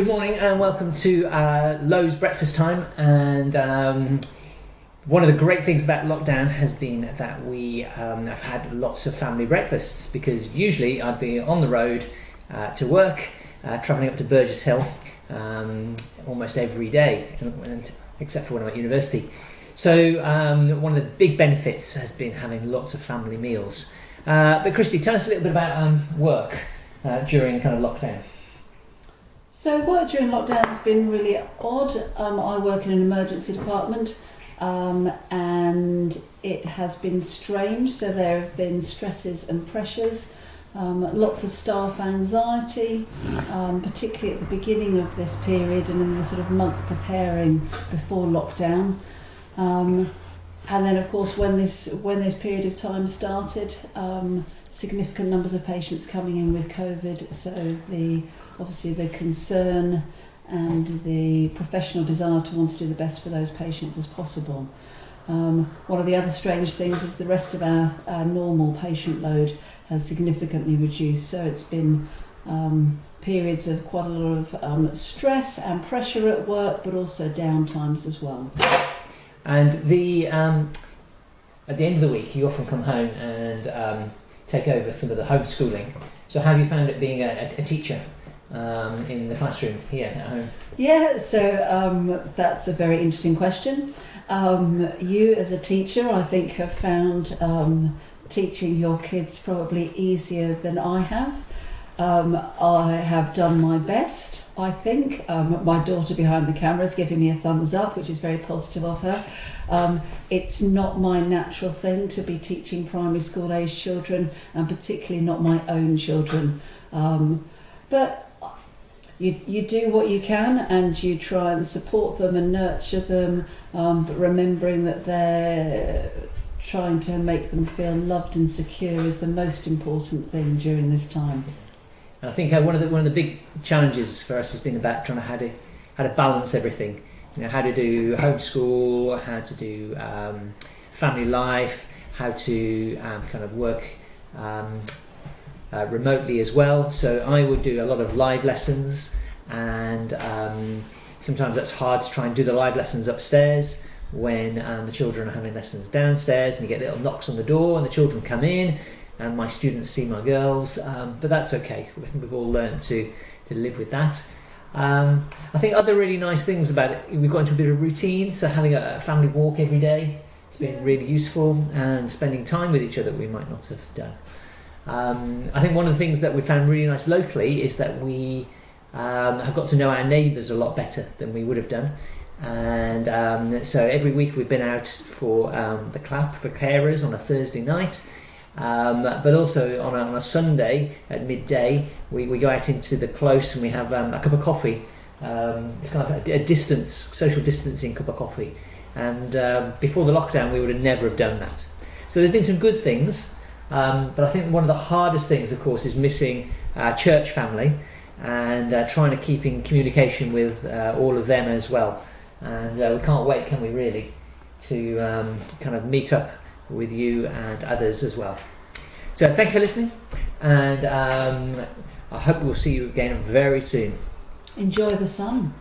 Good morning and welcome to Lowe's Breakfast Time. And one of the great things about lockdown has been that we have had lots of family breakfasts, because usually I'd be on the road to work, travelling up to Burgess Hill almost every day, except for when I'm at university. So one of the big benefits has been having lots of family meals. But Christy, tell us a little bit about work during kind of lockdown. So work during lockdown has been really odd. I work in an emergency department and it has been strange. So there have been stresses and pressures, lots of staff anxiety, particularly at the beginning of this period and in the sort of month preparing before lockdown. And then of course when this period of time started, significant numbers of patients coming in with COVID, so obviously the concern and the professional desire to want to do the best for those patients as possible. One of the other strange things is the rest of our normal patient load has significantly reduced, so it's been periods of quite a lot of stress and pressure at work, but also downtimes as well. And at the end of the week you often come home and take over some of the homeschooling. So how have you found it being a teacher in the classroom here at home? Yeah, so that's a very interesting question. You as a teacher, I think, have found teaching your kids probably easier than I have. I have done my best, I think. My daughter behind the camera is giving me a thumbs up, which is very positive of her. It's not my natural thing to be teaching primary school age children, and particularly not my own children. But you do what you can and you try and support them and nurture them, but remembering that they're trying to make them feel loved and secure is the most important thing during this time. And I think one of the big challenges for us has been about trying to how to balance everything. You know, how to do homeschool, how to do family life, how to kind of work remotely as well. So I would do a lot of live lessons, and sometimes that's hard to try and do the live lessons upstairs when the children are having lessons downstairs, and you get little knocks on the door and the children come in and my students see my girls, but that's okay. I think we've all learned to live with that. I think other really nice things about it, we've got into a bit of routine, so having a family walk every day, it's been really useful, and spending time with each other we might not have done. I think one of the things that we found really nice locally is that we have got to know our neighbours a lot better than we would have done. And so every week we've been out for the clap for carers on a Thursday night, but also on a Sunday at midday we go out into the close and we have a cup of coffee. It's kind of a social distancing cup of coffee, and before the lockdown we would have never have done that. So there's been some good things, but I think one of the hardest things, of course, is missing our church family and trying to keep in communication with all of them as well. And we can't wait, can we really, to kind of meet up with you and others as well. So thank you for listening, and I hope we'll see you again very soon. Enjoy the sun.